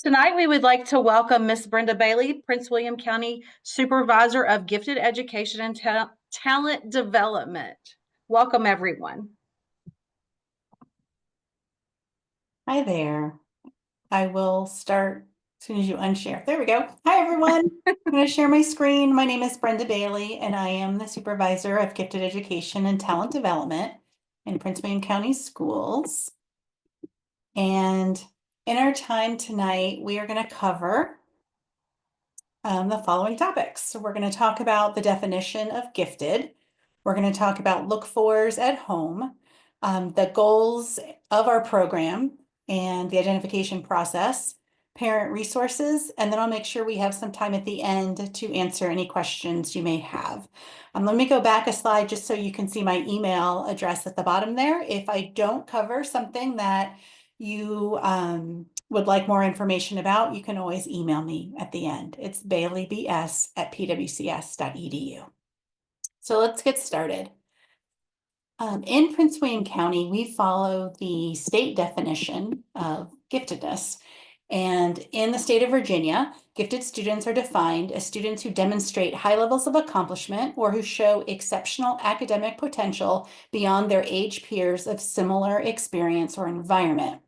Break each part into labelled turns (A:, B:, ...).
A: Tonight, we would like to welcome Miss Brenda Bailey, Prince William County Supervisor of Gifted Education and Talent Development. Welcome, everyone.
B: Hi there. I will start as soon as you unshare. There we go. Hi, everyone. I'm going to share my screen. My name is Brenda Bailey, and I am the Supervisor of Gifted Education and Talent Development in Prince William County Schools. And in our time tonight, we are going to cover the following topics. So we're going to talk about the definition of gifted. We're going to talk about look-fors at home, the goals of our program and the identification process, parent resources, and then I'll make sure we have some time at the end to answer any questions you may have. Let me go back a slide just so you can see my email address at the bottom there. If I don't cover something that you would like more information about, you can always email me at the end. It's baileybs@pwcs.edu. So let's get started. In Prince William County, we follow the state definition of giftedness. And in the state of Virginia, gifted students are defined as students who demonstrate high levels of accomplishment or who show exceptional academic potential beyond their age peers of similar experience or environment.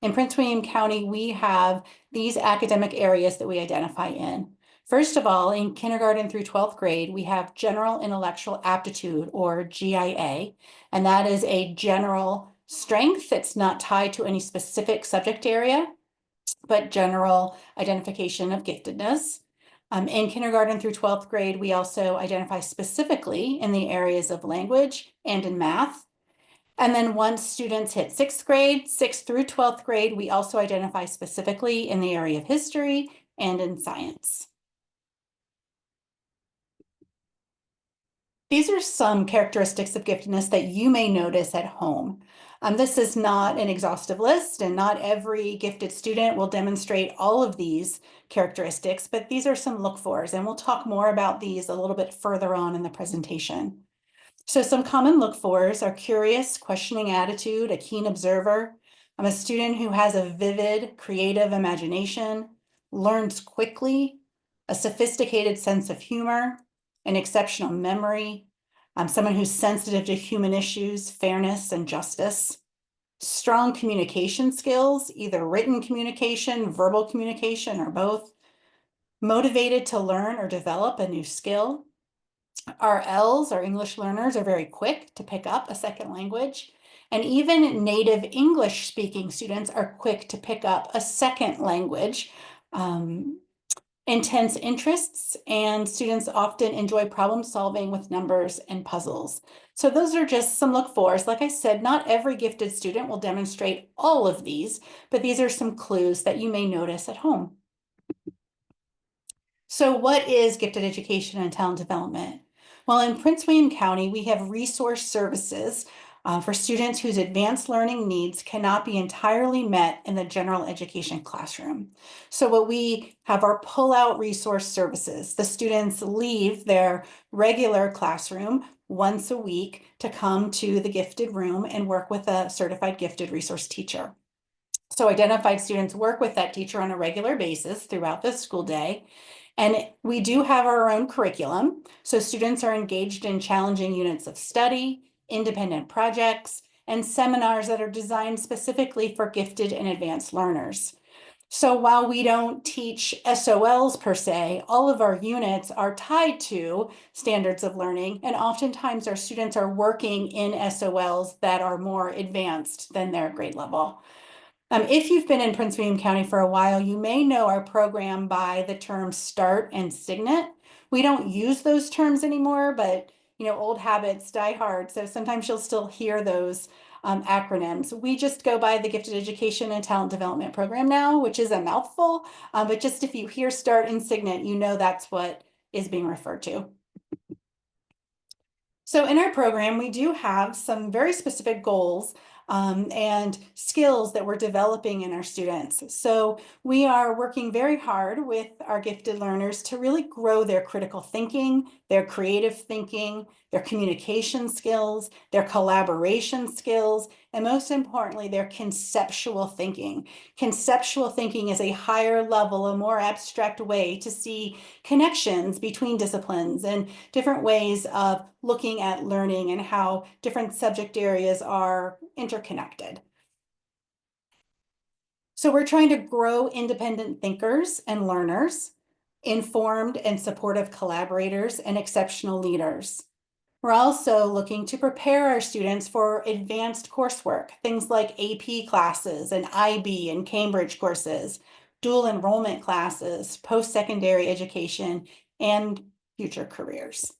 B: In Prince William County, we have these academic areas that we identify in. First of all, in kindergarten through 12th grade, we have general intellectual aptitude, or GIA, and that is a general strength that's not tied to any specific subject area, but general identification of giftedness. In kindergarten through 12th grade, we also identify specifically in the areas of language and in math. And then once students hit 6th grade, 6th through 12th grade, we also identify specifically in the area of history and in science. These are some characteristics of giftedness that you may notice at home. This is not an exhaustive list, and not every gifted student will demonstrate all of these characteristics, but these are some look-fors, and we'll talk more about these a little bit further on in the presentation. So some common look-fors are curious, questioning attitude, a keen observer. I'm a student who has a vivid, creative imagination, learns quickly, a sophisticated sense of humor, an exceptional memory. I'm someone who's sensitive to human issues, fairness, and justice. Strong communication skills, either written communication, verbal communication, or both. Motivated to learn or develop a new skill. Our Ls, our English learners, are very quick to pick up a second language. And even native English speaking students are quick to pick up a second language. Intense interests, and students often enjoy problem solving with numbers and puzzles. So those are just some look-fors. Like I said, not every gifted student will demonstrate all of these, but these are some clues that you may notice at home. So what is gifted education and talent development? Well, in Prince William County, we have resource services for students whose advanced learning needs cannot be entirely met in the general education classroom. So what we have are pull-out resource services. The students leave their regular classroom once a week to come to the gifted room and work with a certified gifted resource teacher. So identified students work with that teacher on a regular basis throughout the school day. And we do have our own curriculum. So students are engaged in challenging units of study, independent projects, and seminars that are designed specifically for gifted and advanced learners. So while we don't teach SOLs per se, all of our units are tied to standards of learning, and oftentimes our students are working in SOLs that are more advanced than their grade level. If you've been in Prince William County for a while, you may know our program by the terms START and SIGNET. We don't use those terms anymore, but old habits die hard. So sometimes you'll still hear those acronyms. We just go by the Gifted Education and Talent Development Program now, which is a mouthful. But just if you hear START and SIGNET, you know that's what is being referred to. So in our program, we do have some very specific goals and skills that we're developing in our students. So we are working very hard with our gifted learners to really grow their critical thinking, their creative thinking, their communication skills, their collaboration skills, and most importantly, their conceptual thinking. Conceptual thinking is a higher level, a more abstract way to see connections between disciplines and different ways of looking at learning and how different subject areas are interconnected. So we're trying to grow independent thinkers and learners, informed and supportive collaborators, and exceptional leaders. We're also looking to prepare our students for advanced coursework, things like AP classes and IB and Cambridge courses, dual enrollment classes, post-secondary education, and future careers.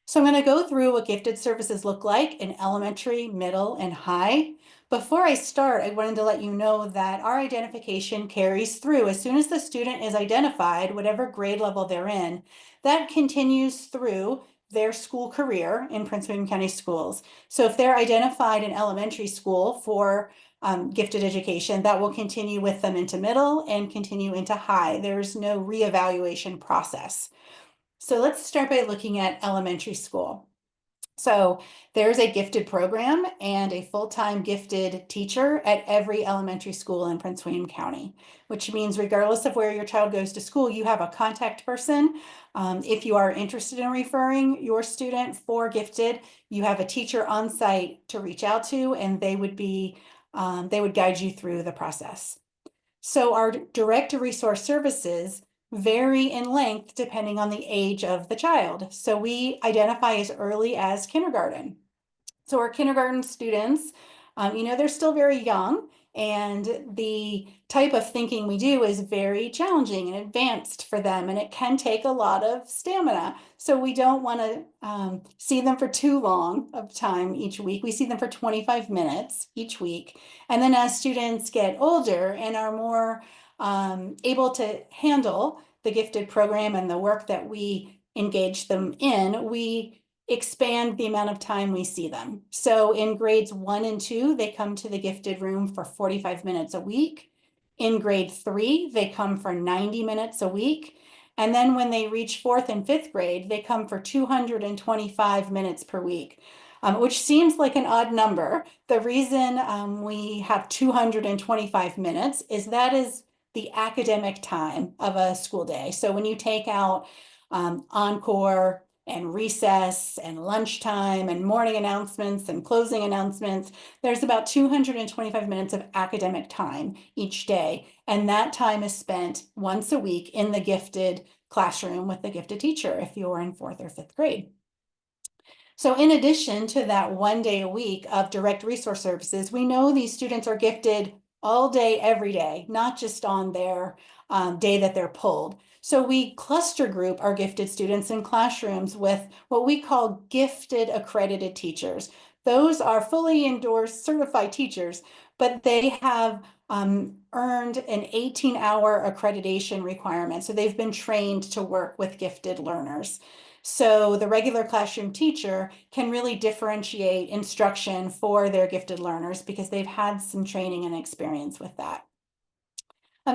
B: So I'm going to go through what gifted services look like in elementary, middle, and high. Before I start, I wanted to let you know that our identification carries through. As soon as the student is identified, whatever grade level they're in, that continues through their school career in Prince William County Schools. So if they're identified in elementary school for gifted education, that will continue with them into middle and continue into high. There's no reevaluation process. So let's start by looking at elementary school. So there's a gifted program and a full-time gifted teacher at every elementary school in Prince William County, which means regardless of where your child goes to school, you have a contact person. If you are interested in referring your student for gifted, you have a teacher on site to reach out to, and they would guide you through the process. So our direct resource services vary in length depending on the age of the child. So we identify as early as kindergarten. So our kindergarten students, they're still very young, and the type of thinking we do is very challenging and advanced for them, and it can take a lot of stamina. So we don't want to see them for too long of time each week. We see them for 25 minutes each week. And then as students get older and are more able to handle the gifted program and the work that we engage them in, we expand the amount of time we see them. So in grades 1 and 2, they come to the gifted room for 45 minutes a week. In grade 3, they come for 90 minutes a week. And then when they reach 4th and 5th grade, they come for 225 minutes per week, which seems like an odd number. The reason we have 225 minutes is that is the academic time of a school day. So when you take out encore and recess and lunchtime and morning announcements and closing announcements, there's about 225 minutes of academic time each day. And that time is spent once a week in the gifted classroom with the gifted teacher if you're in 4th or 5th grade. So in addition to that 1 day a week of direct resource services, we know these students are gifted all day, every day, not just on their day that they're pulled. So we cluster group our gifted students in classrooms with what we call gifted accredited teachers. Those are fully endorsed certified teachers, but they have earned an 18-hour accreditation requirement. So they've been trained to work with gifted learners. So the regular classroom teacher can really differentiate instruction for their gifted learners because they've had some training and experience with that.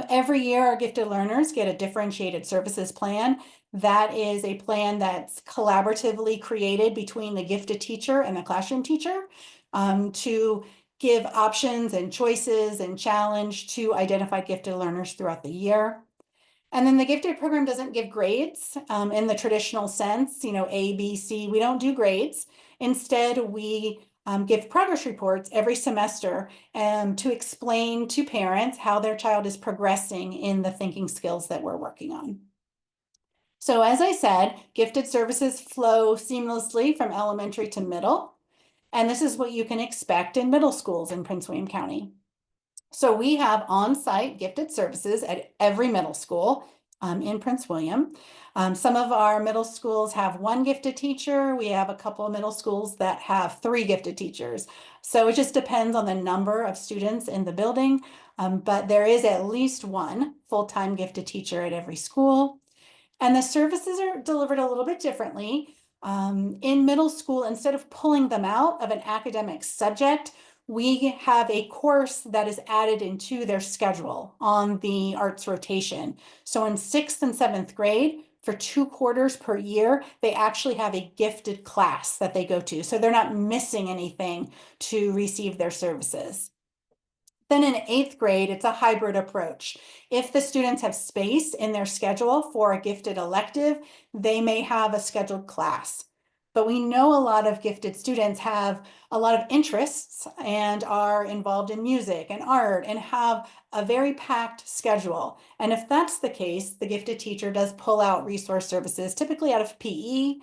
B: Every year, our gifted learners get a differentiated services plan. That is a plan that's collaboratively created between the gifted teacher and the classroom teacher to give options and choices and challenge to identified gifted learners throughout the year. And then the gifted program doesn't give grades in the traditional sense, A, B, C. We don't do grades. Instead, we give progress reports every semester to explain to parents how their child is progressing in the thinking skills that we're working on. So as I said, gifted services flow seamlessly from elementary to middle. And this is what you can expect in middle schools in Prince William County. So we have on-site gifted services at every middle school in Prince William. Some of our middle schools have 1 gifted teacher. We have a couple of middle schools that have 3 gifted teachers. So it just depends on the number of students in the building, but there is at least 1 full-time gifted teacher at every school. And the services are delivered a little bit differently. In middle school, instead of pulling them out of an academic subject, we have a course that is added into their schedule on the arts rotation. So in 6th and 7th grade, for 2 quarters per year, they actually have a gifted class that they go to. So they're not missing anything to receive their services. Then in 8th grade, it's a hybrid approach. If the students have space in their schedule for a gifted elective, they may have a scheduled class. But we know a lot of gifted students have a lot of interests and are involved in music and art and have a very packed schedule. And if that's the case, the gifted teacher does pull out resource services, typically out of PE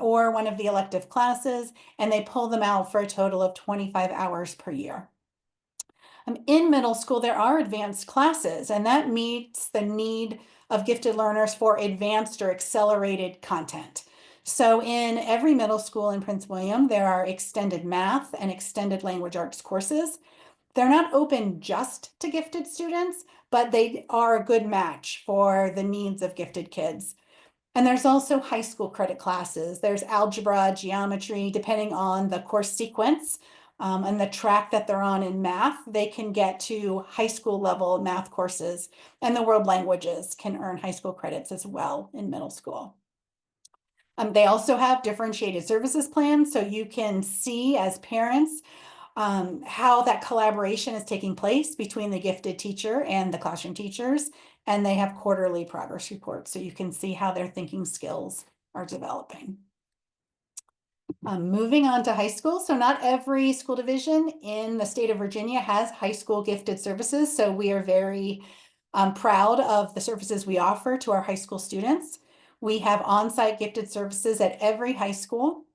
B: or one of the elective classes, and they pull them out for a total of 25 hours per year. In middle school, there are advanced classes, and that meets the need of gifted learners for advanced or accelerated content. So in every middle school in Prince William, there are extended math and extended language arts courses. They're not open just to gifted students, but they are a good match for the needs of gifted kids. And there's also high school credit classes. There's algebra, geometry, depending on the course sequence and the track that they're on in math, they can get to high school level math courses. And the world languages can earn high school credits as well in middle school. They also have differentiated services plans, so you can see as parents how that collaboration is taking place between the gifted teacher and the classroom teachers. And they have quarterly progress reports, so you can see how their thinking skills are developing. Moving on to high school. So not every school division in the state of Virginia has high school gifted services. So we are very proud of the services we offer to our high school students. We have on-site gifted services at every high school.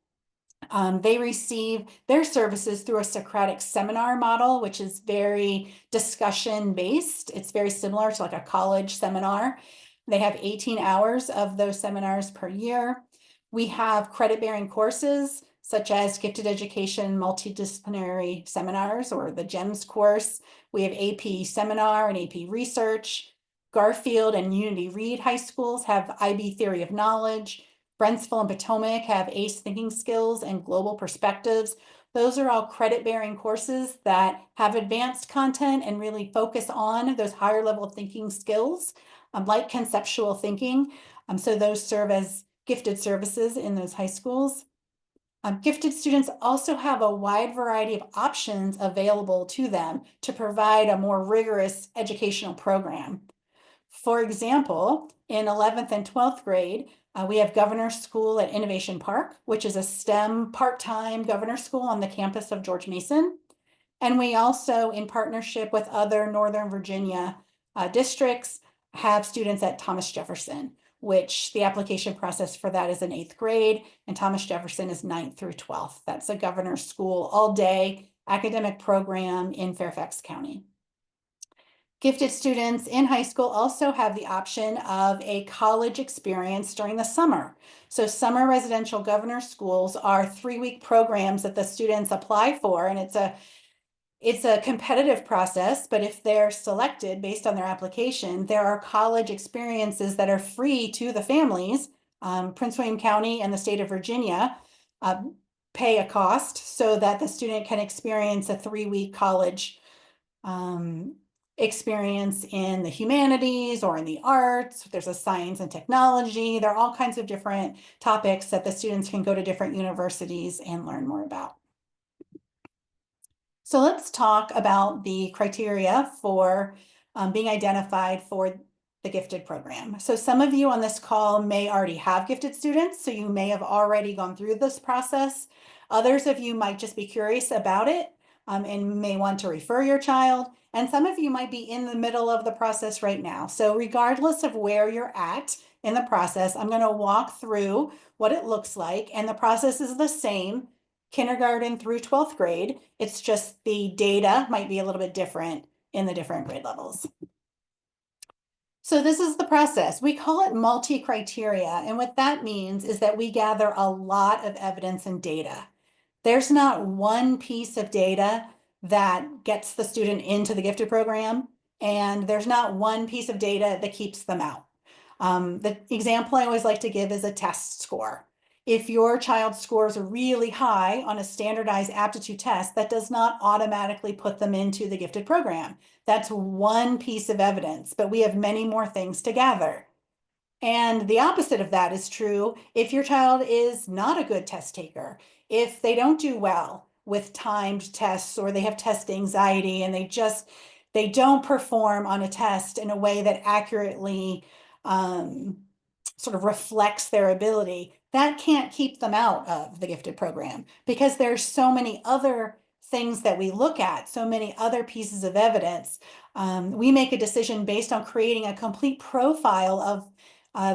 B: They receive their services through a Socratic seminar model, which is very discussion based. It's very similar to like a college seminar. They have 18 hours of those seminars per year. We have credit bearing courses such as gifted education multidisciplinary seminars or the GEMS course. We have AP seminar and AP research. Garfield and Unity Reed high schools have IB theory of knowledge. Brentsville and Potomac have ACE thinking skills and global perspectives. Those are all credit bearing courses that have advanced content and really focus on those higher level thinking skills, like conceptual thinking. So those serve as gifted services in those high schools. Gifted students also have a wide variety of options available to them to provide a more rigorous educational program. For example, in 11th and 12th grade, we have Governor's School at Innovation Park, which is a STEM part-time governor's school on the campus of George Mason. And we also, in partnership with other Northern Virginia districts, have students at Thomas Jefferson, which the application process for that is in 8th grade, and Thomas Jefferson is 9th through 12th. That's a governor's school all-day academic program in Fairfax County. Gifted students in high school also have the option of a college experience during the summer. So summer residential governor schools are 3-week programs that the students apply for, and it's a competitive process, but if they're selected based on their application, there are college experiences that are free to the families. Prince William County and the state of Virginia pay a cost so that the student can experience a 3-week college experience in the humanities or in the arts. There's a science and technology. There are all kinds of different topics that the students can go to different universities and learn more about. So let's talk about the criteria for being identified for the gifted program. So some of you on this call may already have gifted students, so you may have already gone through this process. Others of you might just be curious about it and may want to refer your child. And some of you might be in the middle of the process right now. So regardless of where you're at in the process, I'm going to walk through what it looks like. And the process is the same, kindergarten through 12th grade. It's just the data might be a little bit different in the different grade levels. So this is the process. We call it multi-criteria. And what that means is that we gather a lot of evidence and data. There's not one piece of data that gets the student into the gifted program, and there's not one piece of data that keeps them out. The example I always like to give is a test score. If your child scores really high on a standardized aptitude test, that does not automatically put them into the gifted program. That's one piece of evidence, but we have many more things to gather. And the opposite of that is true if your child is not a good test taker, if they don't do well with timed tests or they have test anxiety and they don't perform on a test in a way that accurately sort of reflects their ability, that can't keep them out of the gifted program because there's so many other things that we look at, so many other pieces of evidence. We make a decision based on creating a complete profile of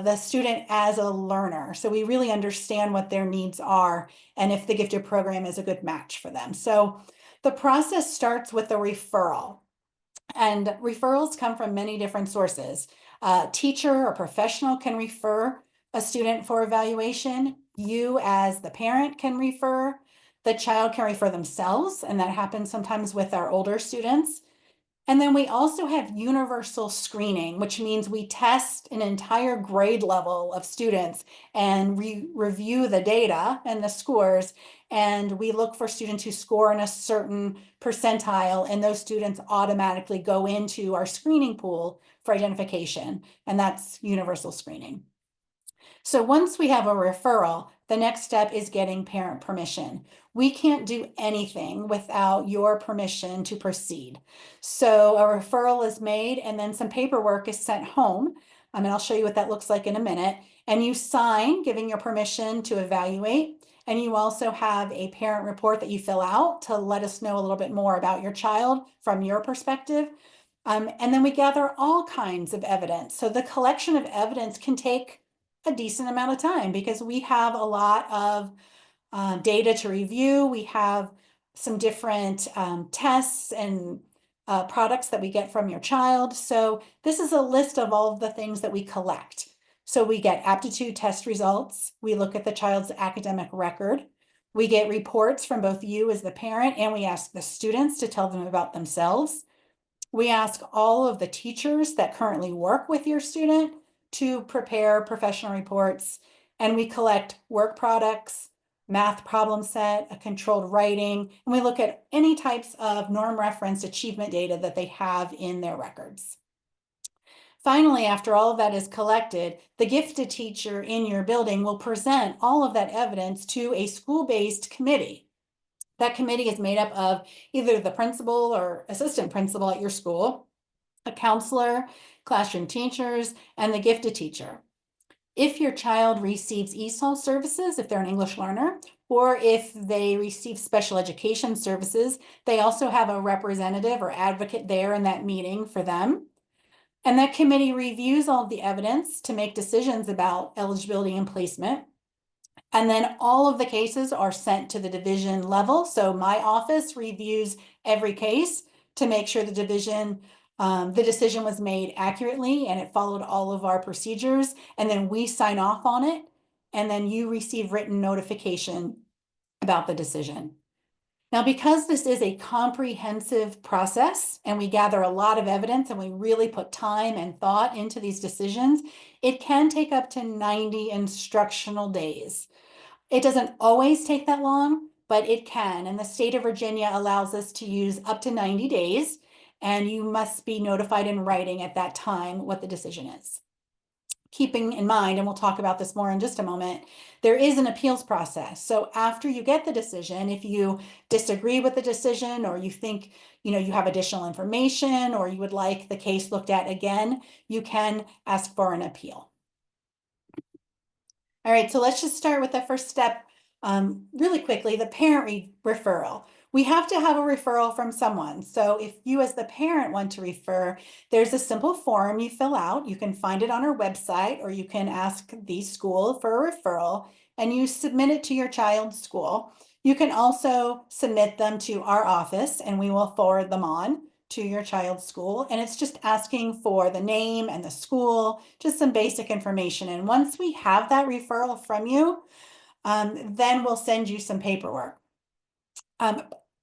B: the student as a learner. So we really understand what their needs are and if the gifted program is a good match for them. So the process starts with a referral. And referrals come from many different sources. A teacher or professional can refer a student for evaluation. You as the parent can refer. The child can refer themselves, and that happens sometimes with our older students. And then we also have universal screening, which means we test an entire grade level of students and review the data and the scores. And we look for students who score in a certain percentile, and those students automatically go into our screening pool for identification. And that's universal screening. So once we have a referral, the next step is getting parent permission. We can't do anything without your permission to proceed. So a referral is made and then some paperwork is sent home. And I'll show you what that looks like in a minute. And you sign giving your permission to evaluate. And you also have a parent report that you fill out to let us know a little bit more about your child from your perspective. And then we gather all kinds of evidence. So the collection of evidence can take a decent amount of time because we have a lot of data to review. We have some different tests and products that we get from your child. So this is a list of all of the things that we collect. So we get aptitude test results. We look at the child's academic record. We get reports from both you as the parent, and we ask the students to tell them about themselves. We ask all of the teachers that currently work with your student to prepare professional reports, and we collect work products, math problem set, a controlled writing, and we look at any types of norm referenced achievement data that they have in their records. Finally, after all of that is collected, the gifted teacher in your building will present all of that evidence to a school-based committee. That committee is made up of either the principal or assistant principal at your school, a counselor, classroom teachers, and the gifted teacher. If your child receives ESOL services, if they're an English learner, or if they receive special education services, they also have a representative or advocate there in that meeting for them. And that committee reviews all of the evidence to make decisions about eligibility and placement. And then all of the cases are sent to the division level. So my office reviews every case to make sure the decision was made accurately and it followed all of our procedures. And then we sign off on it. And then you receive written notification about the decision. Now, because this is a comprehensive process and we gather a lot of evidence and we really put time and thought into these decisions, it can take up to 90 instructional days. It doesn't always take that long, but it can. And the state of Virginia allows us to use up to 90 days, and you must be notified in writing at that time what the decision is. Keeping in mind, and we'll talk about this more in just a moment, there is an appeals process. So after you get the decision, if you disagree with the decision or you think, you have additional information or you would like the case looked at again, you can ask for an appeal. All right, so let's just start with the first step really quickly, the parent referral. We have to have a referral from someone. So if you as the parent want to refer, there's a simple form you fill out. You can find it on our website or you can ask the school for a referral and you submit it to your child's school. You can also submit them to our office and we will forward them on to your child's school. And it's just asking for the name and the school, just some basic information. And once we have that referral from you, then we'll send you some paperwork.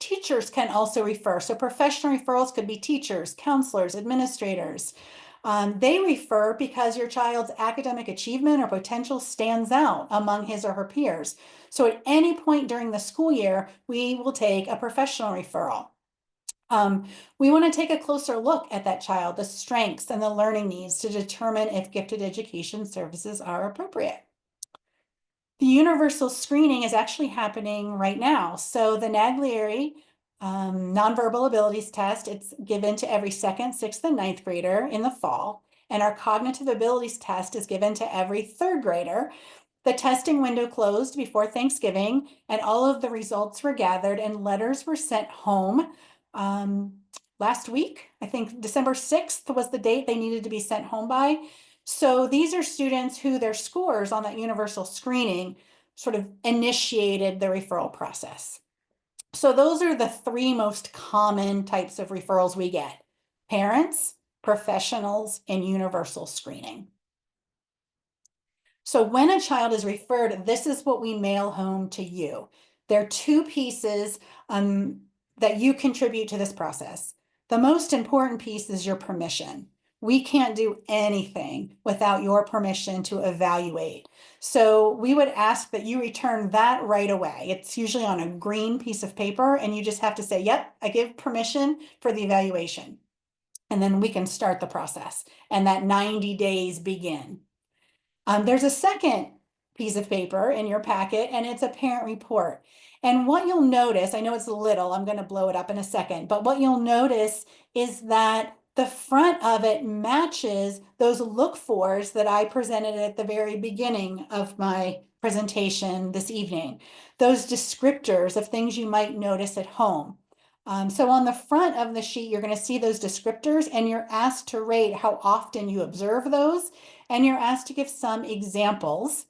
B: Teachers can also refer. So professional referrals could be teachers, counselors, administrators. They refer because your child's academic achievement or potential stands out among his or her peers. So at any point during the school year, we will take a professional referral. We want to take a closer look at that child, the strengths and the learning needs to determine if gifted education services are appropriate. The universal screening is actually happening right now. So the Naglieri nonverbal abilities test, it's given to every second, sixth, and ninth grader in the fall. And our cognitive abilities test is given to every third grader. The testing window closed before Thanksgiving, and all of the results were gathered and letters were sent home last week. I think December 6th was the date they needed to be sent home by. So these are students who their scores on that universal screening sort of initiated the referral process. So those are the three most common types of referrals we get: parents, professionals, and universal screening. So when a child is referred, this is what we mail home to you. There are two pieces that you contribute to this process. The most important piece is your permission. We can't do anything without your permission to evaluate. So we would ask that you return that right away. It's usually on a green piece of paper, and you just have to say, yep, I give permission for the evaluation. And then we can start the process, and that 90 days begin. There's a second piece of paper in your packet, and it's a parent report. And what you'll notice, I know it's little, I'm going to blow it up in a second, but what you'll notice is that the front of it matches those look-fors that I presented at the very beginning of my presentation this evening, those descriptors of things you might notice at home. So on the front of the sheet, you're going to see those descriptors, and you're asked to rate how often you observe those, and you're asked to give some examples.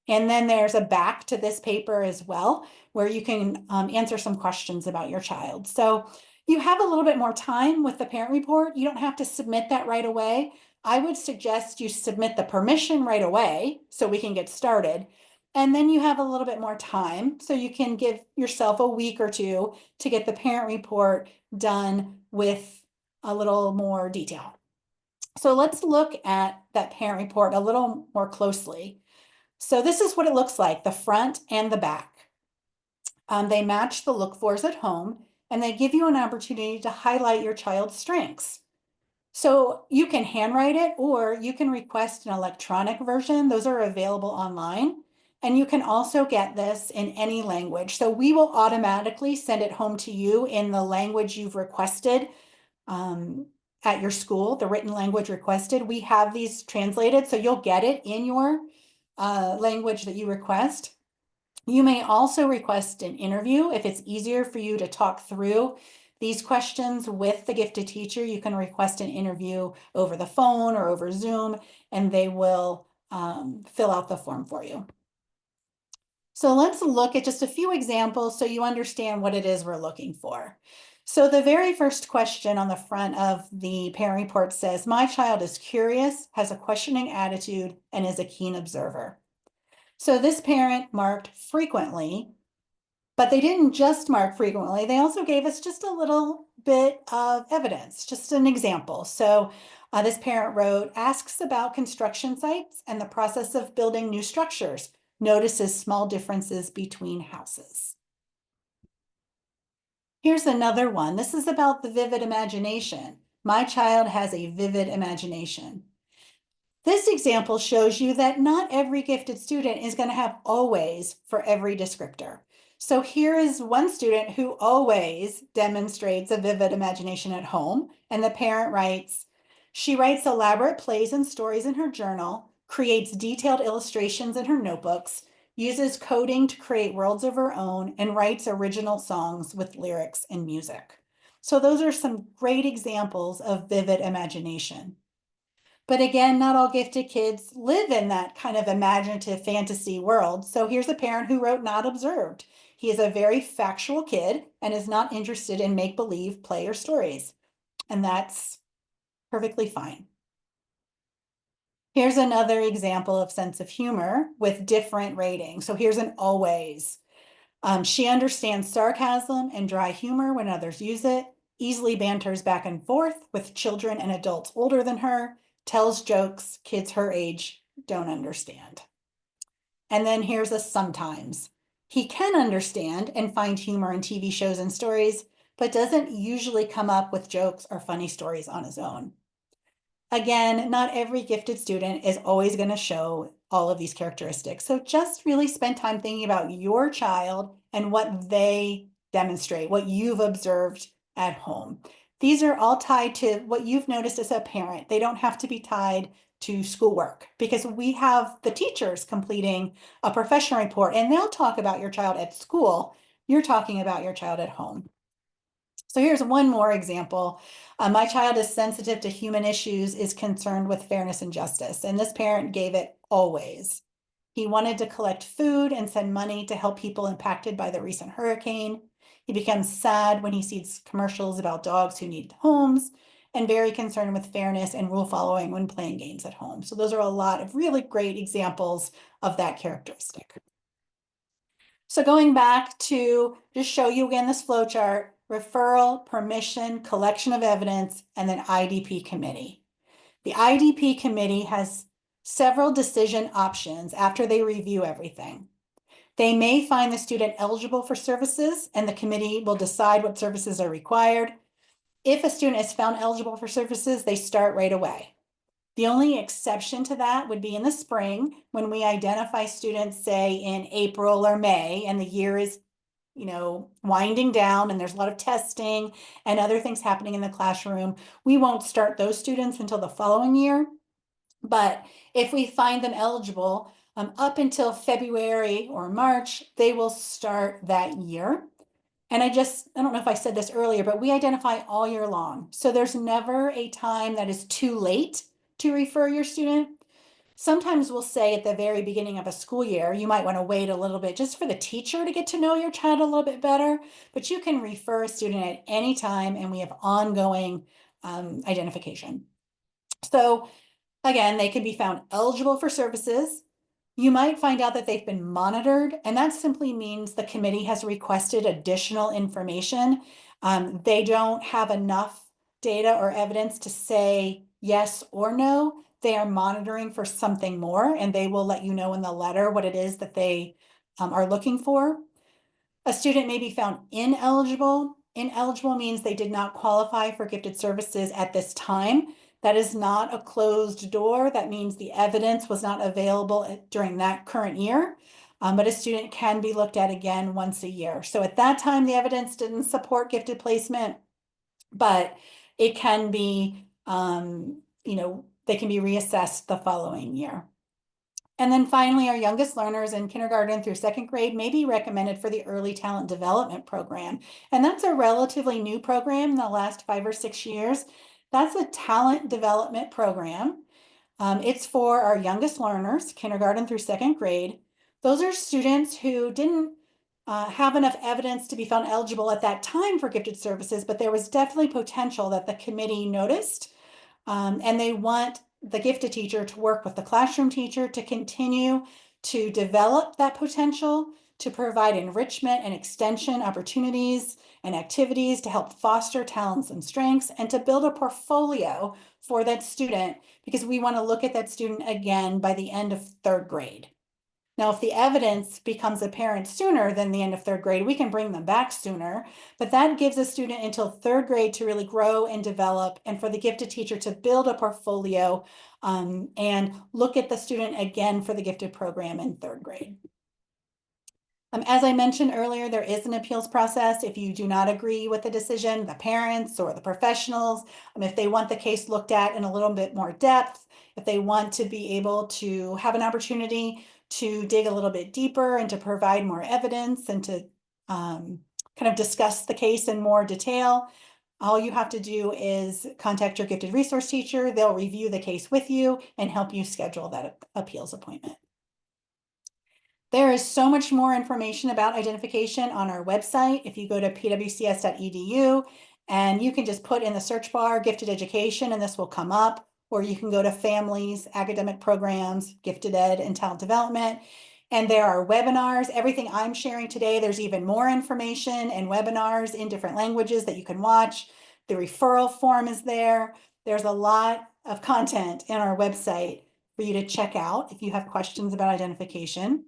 B: And then there's a back to this paper as well, where you can answer some questions about your child. So you have a little bit more time with the parent report. You don't have to submit that right away. I would suggest you submit the permission right away so we can get started. And then you have a little bit more time, so you can give yourself a week or two to get the parent report done with a little more detail. So let's look at that parent report a little more closely. So this is what it looks like, the front and the back. They match the look-fors at home, and they give you an opportunity to highlight your child's strengths. So you can handwrite it, or you can request an electronic version. Those are available online. And you can also get this in any language. So we will automatically send it home to you in the language you've requested at your school, the written language requested. We have these translated, so you'll get it in your language that you request. You may also request an interview. If it's easier for you to talk through these questions with the gifted teacher, you can request an interview over the phone or over Zoom, and they will fill out the form for you. So let's look at just a few examples so you understand what it is we're looking for. So the very first question on the front of the parent report says, my child is curious, has a questioning attitude, and is a keen observer. So this parent marked frequently, but they didn't just mark frequently. They also gave us just a little bit of evidence, just an example. So this parent wrote, asks about construction sites and the process of building new structures, notices small differences between houses. Here's another one. This is about the vivid imagination. My child has a vivid imagination. This example shows you that not every gifted student is going to have always for every descriptor. So here is one student who always demonstrates a vivid imagination at home, and the parent writes, she writes elaborate plays and stories in her journal, creates detailed illustrations in her notebooks, uses coding to create worlds of her own, and writes original songs with lyrics and music. So those are some great examples of vivid imagination. But again, not all gifted kids live in that kind of imaginative fantasy world. So here's a parent who wrote not observed. He is a very factual kid and is not interested in make-believe play or stories. And that's perfectly fine. Here's another example of sense of humor with different ratings. So here's an always. She understands sarcasm and dry humor when others use it, easily banters back and forth with children and adults older than her, tells jokes kids her age don't understand. And then here's a sometimes. He can understand and find humor in TV shows and stories, but doesn't usually come up with jokes or funny stories on his own. Again, not every gifted student is always going to show all of these characteristics. So just really spend time thinking about your child and what they demonstrate, what you've observed at home. These are all tied to what you've noticed as a parent. They don't have to be tied to schoolwork because we have the teachers completing a professional report and they'll talk about your child at school. You're talking about your child at home. So here's one more example. My child is sensitive to human issues, is concerned with fairness and justice, and this parent gave it always. He wanted to collect food and send money to help people impacted by the recent hurricane. He becomes sad when he sees commercials about dogs who need homes, and very concerned with fairness and rule following when playing games at home. So those are a lot of really great examples of that characteristic. So going back to just show you again this flow chart: referral, permission, collection of evidence, and then IDP committee. The IDP committee has several decision options after they review everything. They may find the student eligible for services, and the committee will decide what services are required. If a student is found eligible for services, they start right away. The only exception to that would be in the spring when we identify students, say in April or May, and the year is, winding down and there's a lot of testing and other things happening in the classroom. We won't start those students until the following year. But if we find them eligible, up until February or March, they will start that year. And I don't know if I said this earlier, but we identify all year long. So there's never a time that is too late to refer your student. Sometimes we'll say at the very beginning of a school year, you might want to wait a little bit just for the teacher to get to know your child a little bit better, but you can refer a student at any time and we have ongoing identification. So again, they can be found eligible for services. You might find out that they've been monitored, and that simply means the committee has requested additional information. They don't have enough data or evidence to say yes or no. They are monitoring for something more, and they will let you know in the letter what it is that they are looking for. A student may be found ineligible. Ineligible means they did not qualify for gifted services at this time. That is not a closed door. That means the evidence was not available during that current year, but a student can be looked at again once a year. So at that time, the evidence didn't support gifted placement, but it can be, they can be reassessed the following year. And then finally, our youngest learners in kindergarten through second grade may be recommended for the early talent development program. And that's a relatively new program in the last 5 or 6 years. That's a talent development program. It's for our youngest learners, kindergarten through second grade. Those are students who didn't have enough evidence to be found eligible at that time for gifted services, but there was definitely potential that the committee noticed. And they want the gifted teacher to work with the classroom teacher to continue to develop that potential, to provide enrichment and extension opportunities and activities to help foster talents and strengths, and to build a portfolio for that student, because we want to look at that student again by the end of third grade. Now, if the evidence becomes apparent sooner than the end of third grade, we can bring them back sooner, but that gives a student until third grade to really grow and develop, and for the gifted teacher to build a portfolio and look at the student again for the gifted program in third grade. As I mentioned earlier, there is an appeals process. If you do not agree with the decision, the parents or the professionals, if they want the case looked at in a little bit more depth, if they want to be able to have an opportunity to dig a little bit deeper and to provide more evidence and to kind of discuss the case in more detail, all you have to do is contact your gifted resource teacher. They'll review the case with you and help you schedule that appeals appointment. There is so much more information about identification on our website. If you go to pwcs.edu, and you can just put in the search bar gifted education and this will come up, or you can go to families, academic programs, gifted ed, and talent development. And there are webinars. Everything I'm sharing today, there's even more information and webinars in different languages that you can watch. The referral form is there. There's a lot of content in our website for you to check out if you have questions about identification.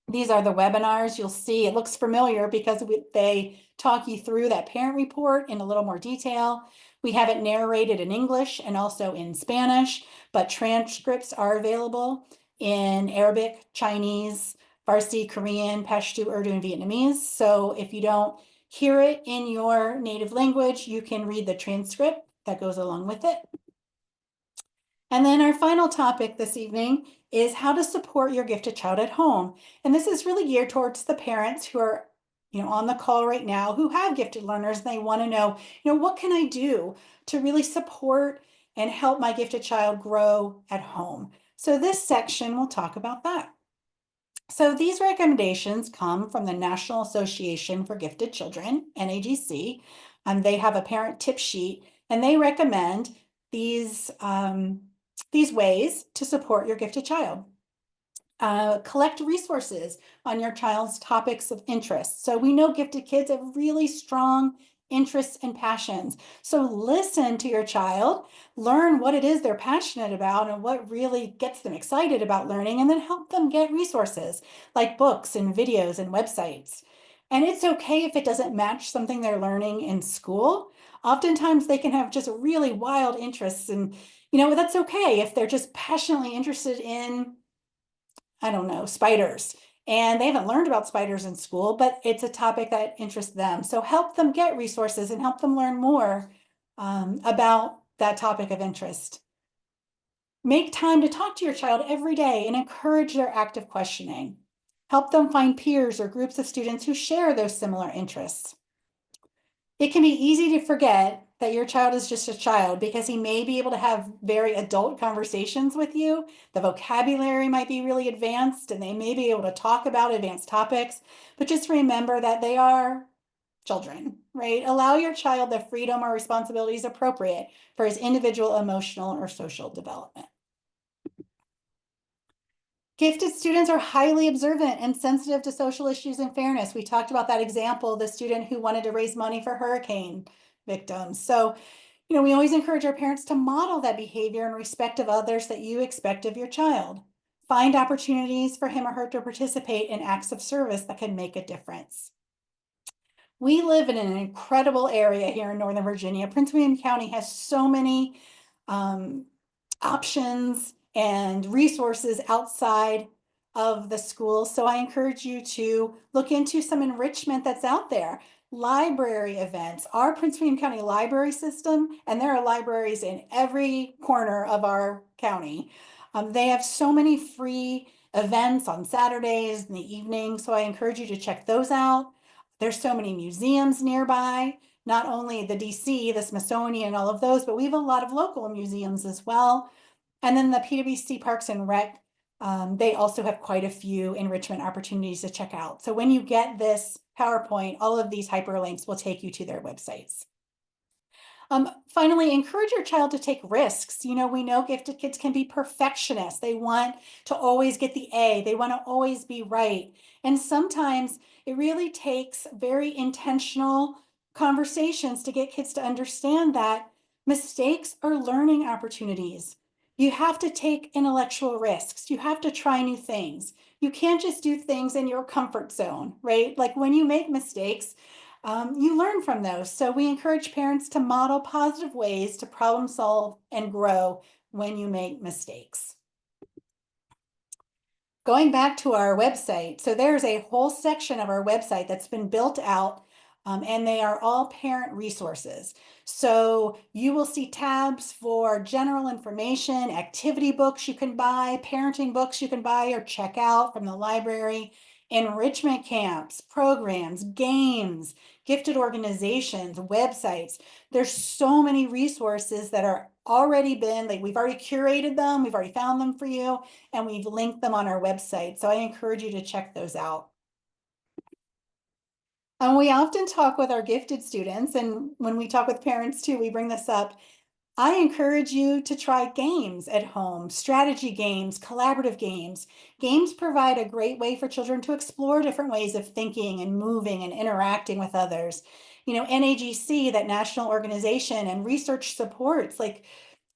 B: These are the webinars. You'll see it looks familiar because they talk you through that parent report in a little more detail. We have it narrated in English and also in Spanish, but transcripts are available in Arabic, Chinese, Farsi, Korean, Pashto, Urdu, and Vietnamese. So if you don't hear it in your native language, you can read the transcript that goes along with it. And then our final topic this evening is how to support your gifted child at home. And this is really geared towards the parents who are, on the call right now who have gifted learners. And they want to know, what can I do to really support and help my gifted child grow at home? So this section will talk about that. So these recommendations come from the National Association for Gifted Children, NAGC. They have a parent tip sheet, and they recommend these ways to support your gifted child. Collect resources on your child's topics of interest. So we know gifted kids have really strong interests and passions. So listen to your child, learn what it is they're passionate about and what really gets them excited about learning, and then help them get resources like books and videos and websites. And it's okay if it doesn't match something they're learning in school. Oftentimes they can have just really wild interests, and that's okay if they're just passionately interested in, I don't know, spiders. And they haven't learned about spiders in school, but it's a topic that interests them. So help them get resources and help them learn more about that topic of interest. Make time to talk to your child every day and encourage their active questioning. Help them find peers or groups of students who share those similar interests. It can be easy to forget that your child is just a child because he may be able to have very adult conversations with you. The vocabulary might be really advanced and they may be able to talk about advanced topics, but just remember that they are children, right? Allow your child the freedom or responsibilities appropriate for his individual emotional or social development. Gifted students are highly observant and sensitive to social issues and fairness. We talked about that example, the student who wanted to raise money for hurricane victims. So, we always encourage our parents to model that behavior and respect of others that you expect of your child. Find opportunities for him or her to participate in acts of service that can make a difference. We live in an incredible area here in Northern Virginia. Prince William County has so many options and resources outside of the school. So I encourage you to look into some enrichment that's out there. Library events, our Prince William County library system, and there are libraries in every corner of our county. They have so many free events on Saturdays in the evening. So I encourage you to check those out. There's so many museums nearby, not only the DC, the Smithsonian, all of those, but we have a lot of local museums as well. And then the PWC Parks and Rec, they also have quite a few enrichment opportunities to check out. So when you get this PowerPoint, all of these hyperlinks will take you to their websites. Finally, encourage your child to take risks. We know gifted kids can be perfectionists. They want to always get the A. They want to always be right. And sometimes it really takes very intentional conversations to get kids to understand that mistakes are learning opportunities. You have to take intellectual risks. You have to try new things. You can't just do things in your comfort zone, right? Like when you make mistakes, you learn from those. So we encourage parents to model positive ways to problem solve and grow when you make mistakes. Going back to our website, so there's a whole section of our website that's been built out, and they are all parent resources. So you will see tabs for general information, activity books you can buy, parenting books you can buy or check out from the library, enrichment camps, programs, games, gifted organizations, websites. There's so many resources that are already been, like we've already curated them, we've already found them for you, and we've linked them on our website. So I encourage you to check those out. We often talk with our gifted students, and when we talk with parents too, we bring this up. I encourage you to try games at home, strategy games, collaborative games. Games provide a great way for children to explore different ways of thinking and moving and interacting with others. NAGC, that national organization, and research supports like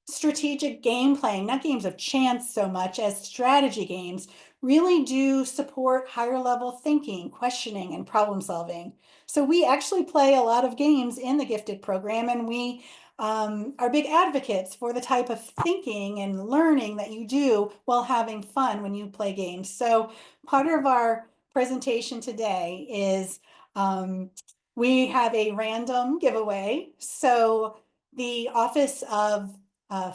B: strategic game playing, not games of chance so much as strategy games, really do support higher level thinking, questioning, and problem solving. So we actually play a lot of games in the gifted program, and we are big advocates for the type of thinking and learning that you do while having fun when you play games. So part of our presentation today is we have a random giveaway. So the Office of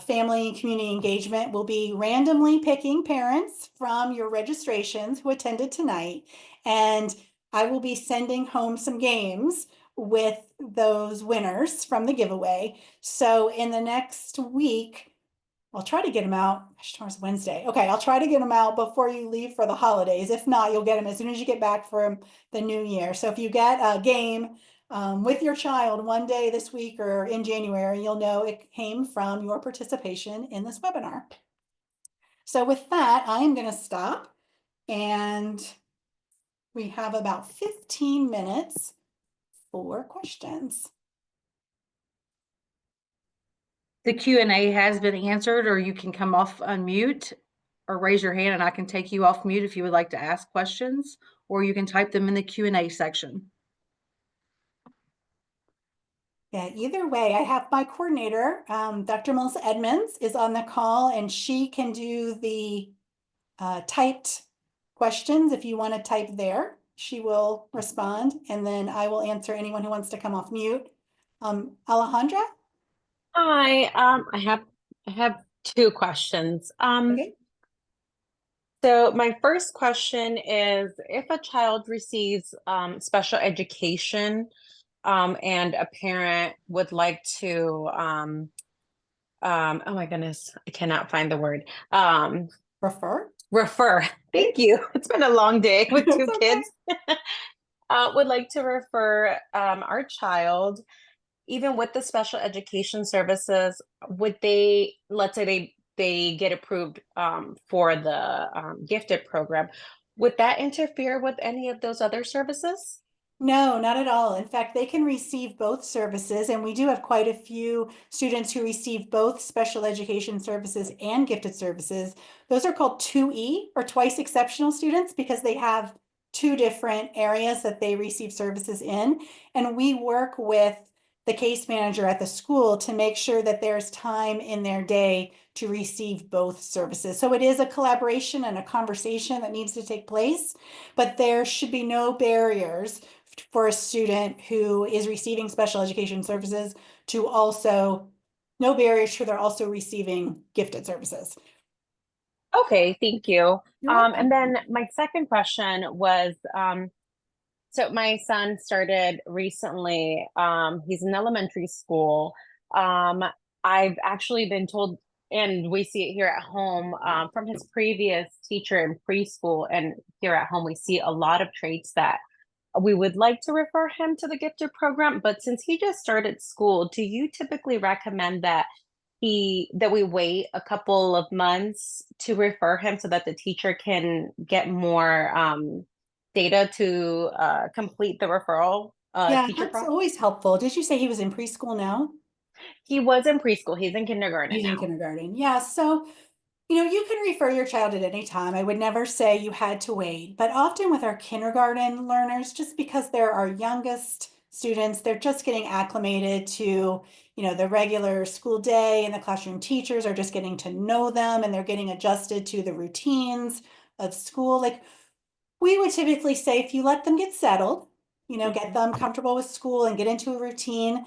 B: Family and Community Engagement will be randomly picking parents from your registrations who attended tonight. And I will be sending home some games with those winners from the giveaway. So in the next week, I'll try to get them out. Tomorrow's Wednesday. Okay, I'll try to get them out before you leave for the holidays. If not, you'll get them as soon as you get back from the new year. So if you get a game with your child one day this week or in January, you'll know it came from your participation in this webinar. So with that, I'm going to stop, and we have about 15 minutes for questions.
A: The Q&A has been answered, or you can come off unmute or raise your hand and I can take you off mute if you would like to ask questions, or you can type them in the Q&A section.
B: Yeah, either way, I have my coordinator, Dr. Melissa Edmonds is on the call, and she can do the typed questions. If you want to type there, she will respond, and then I will answer anyone who wants to come off mute. Alejandra?
C: Hi, I have two questions.
B: Okay.
C: So my first question is if a child receives special education and a parent would like to oh my goodness, I cannot find the word.
B: Refer?
C: Refer. Thank you. It's been a long day with
B: It's
C: two
B: okay.
C: kids. Would like to refer our child even with the special education services, would they, let's say they get approved for the gifted program, would that interfere with any of those other services?
B: No, not at all. In fact, they can receive both services, and we do have quite a few students who receive both special education services and gifted services. Those are called 2E, or twice exceptional students, because they have two different areas that they receive services in. And we work with the case manager at the school to make sure that there's time in their day to receive both services. So it is a collaboration and a conversation that needs to take place, but there should be no barriers for a student who is receiving special education services to also, no barriers to they're also receiving gifted services.
C: Okay, thank you.
B: You're welcome.
C: And then my second question was, so my son started recently, he's in elementary school. I've actually been told, and we see it here at home, from his previous teacher in preschool and here at home, we see a lot of traits that we would like to refer him to the gifted program. But since he just started school, do you typically recommend that we wait a couple of months to refer him so that the teacher can get more data to complete the referral
B: Yeah,
C: teacher
B: that's
C: process?
B: always helpful. Did you say he was in preschool now?
C: He was in preschool. He's in kindergarten
B: He's in
C: now.
B: kindergarten. Yeah, so you can refer your child at any time. I would never say you had to wait, but often with our kindergarten learners, just because they're our youngest students, they're just getting acclimated to, the regular school day, and the classroom teachers are just getting to know them, and they're getting adjusted to the routines of school. Like, we would typically say if you let them get settled, get them comfortable with school and get into a routine,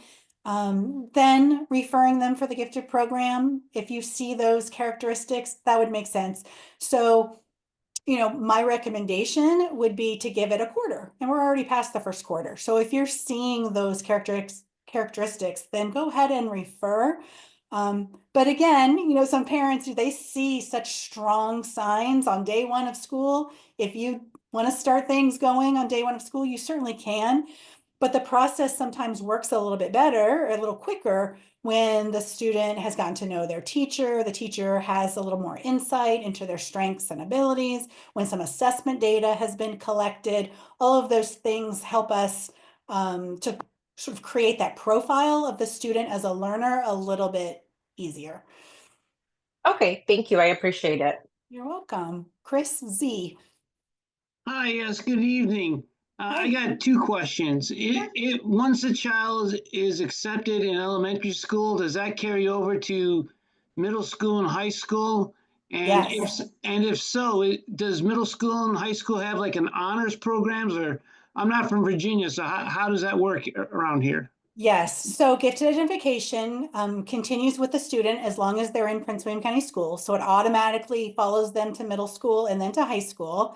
B: then referring them for the gifted program, if you see those characteristics, that would make sense. So, my recommendation would be to give it a quarter, and we're already past the first quarter. So if you're seeing those characteristics, then go ahead and refer. But again, some parents, they see such strong signs on day one of school. If you want to start things going on day one of school, you certainly can. But the process sometimes works a little bit better, a little quicker, when the student has gotten to know their teacher, the teacher has a little more insight into their strengths and abilities, when some assessment data has been collected. All of those things help us to sort of create that profile of the student as a learner a little bit easier.
C: Okay, thank you. I appreciate it.
B: You're welcome. Chris Z.
D: Hi, yes, good evening.
B: Hi.
D: I got two questions. Once a child is accepted in elementary school, does that carry over to middle school and high school? And
B: Yes.
D: if so, does middle school and high school have like an honors programs or I'm not from Virginia, so how does that work around here?
B: Yes, so gifted identification continues with the student as long as they're in Prince William County Schools. So it automatically follows them to middle school and then to high school.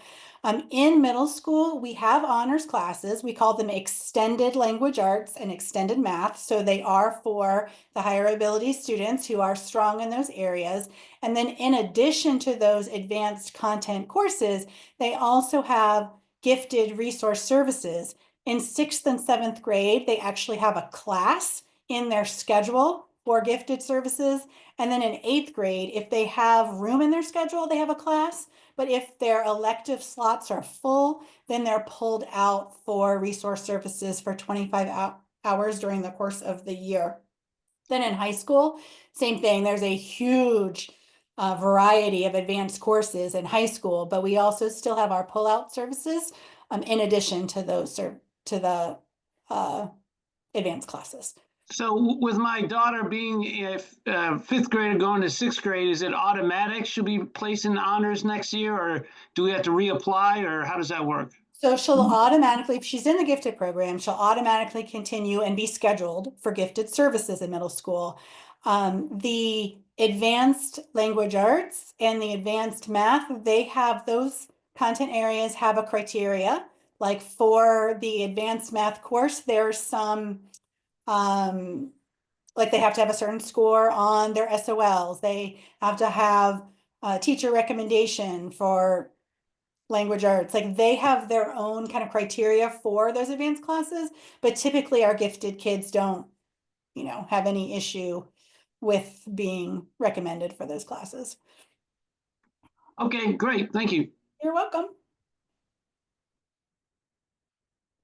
B: In middle school, we have honors classes. We call them extended language arts and extended math. So they are for the higher ability students who are strong in those areas. And then in addition to those advanced content courses, they also have gifted resource services. In 6th and 7th grade, they actually have a class in their schedule for gifted services. And then in 8th grade, if they have room in their schedule, they have a class. But if their elective slots are full, then they're pulled out for resource services for 25 hours during the course of the year. Then in high school, same thing. There's a huge variety of advanced courses in high school, but we also still have our pull-out services in addition to those to the advanced classes.
D: So with my daughter being if fifth grader going to sixth grade, is it automatic? She'll be placed in honors next year, or do we have to reapply, or how does that work?
B: So she'll automatically, if she's in the gifted program, she'll automatically continue and be scheduled for gifted services in middle school. The advanced language arts and the advanced math, they have those content areas have a criteria. Like for the advanced math course, there's some like they have to have a certain score on their SOLs. They have to have a teacher recommendation for language arts. Like they have their own kind of criteria for those advanced classes, but typically our gifted kids don't, have any issue with being recommended for those classes.
D: Okay, great. Thank you.
B: You're welcome.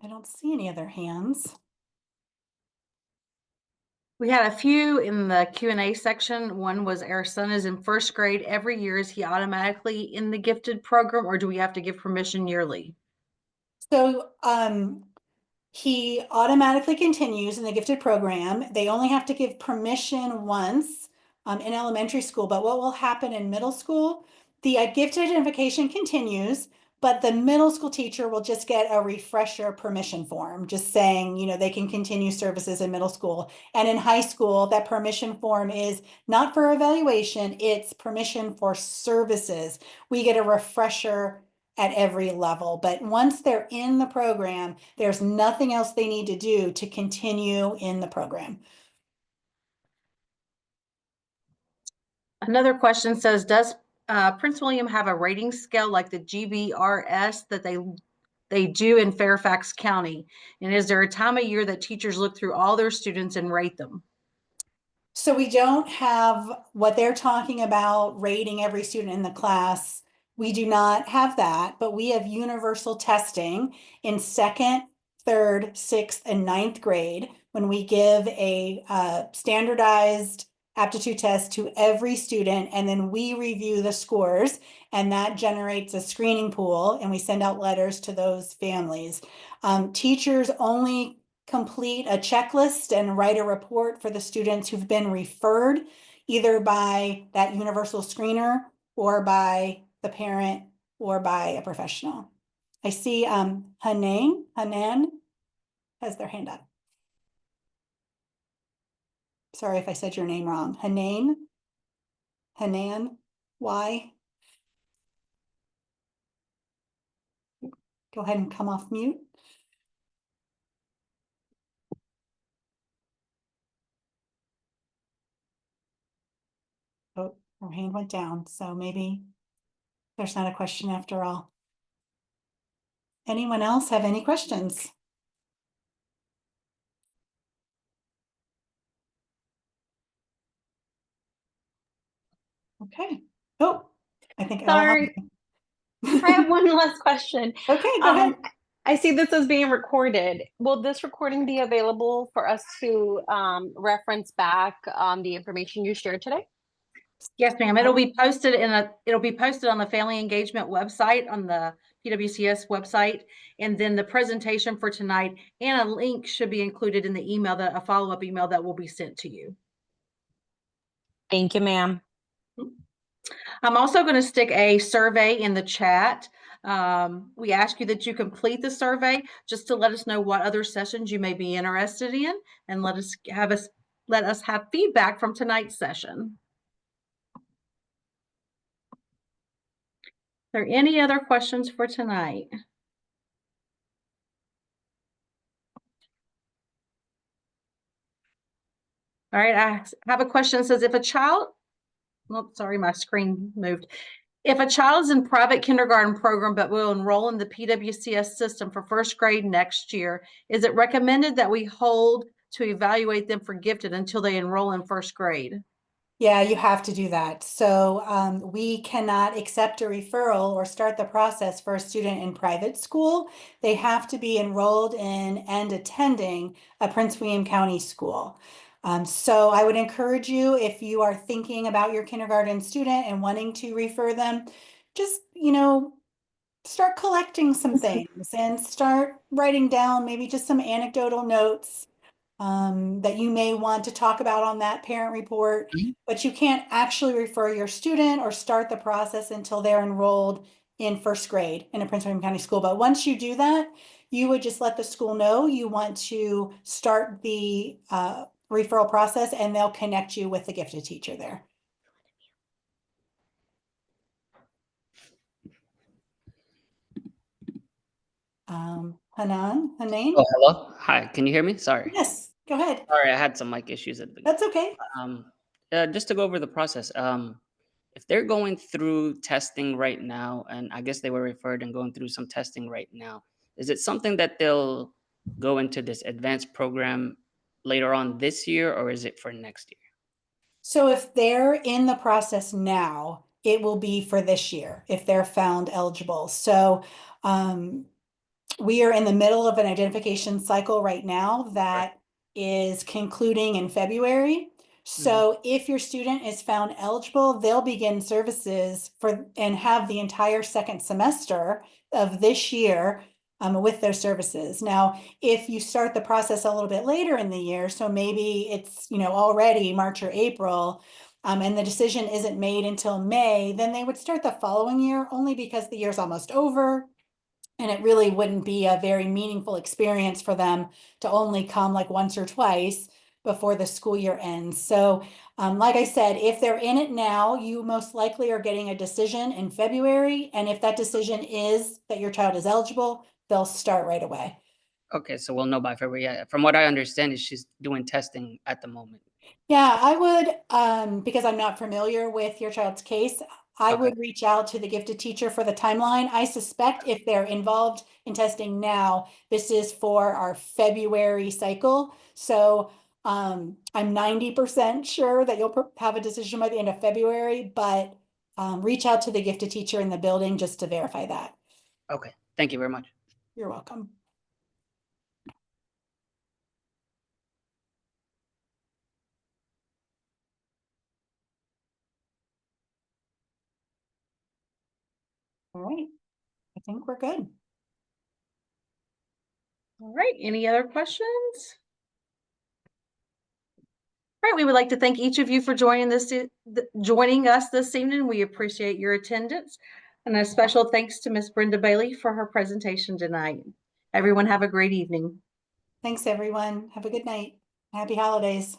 B: I don't see any other hands.
A: We had a few in the Q&A section. One was our son is in first grade every year. Is he automatically in the gifted program or do we have to give permission yearly?
B: So he automatically continues in the gifted program. They only have to give permission once in elementary school, but what will happen in middle school, the gifted identification continues, but the middle school teacher will just get a refresher permission form, just saying, they can continue services in middle school. And in high school, that permission form is not for evaluation, it's permission for services. We get a refresher at every level. But once they're in the program, there's nothing else they need to do to continue in the program.
A: Another question says, does Prince William have a rating scale like the GBRS that they do in Fairfax County? And is there a time of year that teachers look through all their students and rate them?
B: So we don't have what they're talking about, rating every student in the class. We do not have that, but we have universal testing in 2nd, 3rd, 6th, and 9th grade when we give a standardized aptitude test to every student, and then we review the scores, and that generates a screening pool, and we send out letters to those families. Teachers only complete a checklist and write a report for the students who've been referred either by that universal screener or by the parent or by a professional. I see Hanan has their hand up. Sorry if I said your name wrong. Hanan, why? Go ahead and come off mute. Oh, her hand went down, so maybe there's not a question after all. Anyone else have any questions? Okay. Oh, I think Ella.
C: Sorry, I have one last question.
B: Okay, go ahead.
C: I see this is being recorded. Will this recording be available for us to reference back the information you shared today?
A: Yes, ma'am. It'll be posted on the Family Engagement website, on the PWCS website. And then the presentation for tonight and a link should be included in the email, a follow-up email that will be sent to you.
C: Thank you, ma'am.
A: I'm also going to stick a survey in the chat. We ask you that you complete the survey just to let us know what other sessions you may be interested in, and let us have feedback from tonight's session. Are there any other questions for tonight? All right, I have a question that says, if a child, oh, sorry, my screen moved. If a child is in private kindergarten program but will enroll in the PWCS system for first grade next year, is it recommended that we hold to evaluate them for gifted until they enroll in first grade?
B: Yeah, you have to do that. So we cannot accept a referral or start the process for a student in private school. They have to be enrolled in and attending a Prince William County school. So I would encourage you, if you are thinking about your kindergarten student and wanting to refer them, just, start collecting some things and start writing down maybe just some anecdotal notes that you may want to talk about on that parent report, but you can't actually refer your student or start the process until they're enrolled in first grade in a Prince William County school. But once you do that, you would just let the school know you want to start the referral process, and they'll connect you with the gifted teacher there. Hanain?
E: Oh, hello. Hi. Can you hear me? Sorry.
B: Yes, go ahead.
E: Sorry, I had some mic issues at the beginning.
B: That's okay.
E: Um, just to go over the process. If they're going through testing right now, and I guess they were referred and going through some testing right now, is it something that they'll go into this advanced program later on this year, or is it for next year?
B: So if they're in the process now, it will be for this year if they're found eligible. So we are in the middle of an identification cycle right now that is concluding in February. So if your student is found eligible, they'll begin services and have the entire second semester of this year with their services. Now, if you start the process a little bit later in the year, so maybe it's already March or April, and the decision isn't made until May, then they would start the following year, only because the year's almost over. And it really wouldn't be a very meaningful experience for them to only come like once or twice before the school year ends. So like I said, if they're in it now, you most likely are getting a decision in February. And if that decision is that your child is eligible, they'll start right away.
E: Okay, so we'll know by February. Yeah, from what I understand, is she's doing testing at the moment.
B: Yeah, I would, because I'm not familiar with your child's case, I
E: Okay.
B: would reach out to the gifted teacher for the timeline. I suspect if they're involved in testing now, this is for our February cycle. So I'm 90% sure that you'll have a decision by the end of February, but reach out to the gifted teacher in the building just to verify that.
E: Okay. Thank you very much.
B: You're welcome. All right, I think we're good.
A: All right, any other questions? All right, we would like to thank each of you for joining us this evening. We appreciate your attendance, and a special thanks to Ms. Brenda Bailey for her presentation tonight. Everyone have a great evening.
B: Thanks, everyone. Have a good night. Happy holidays.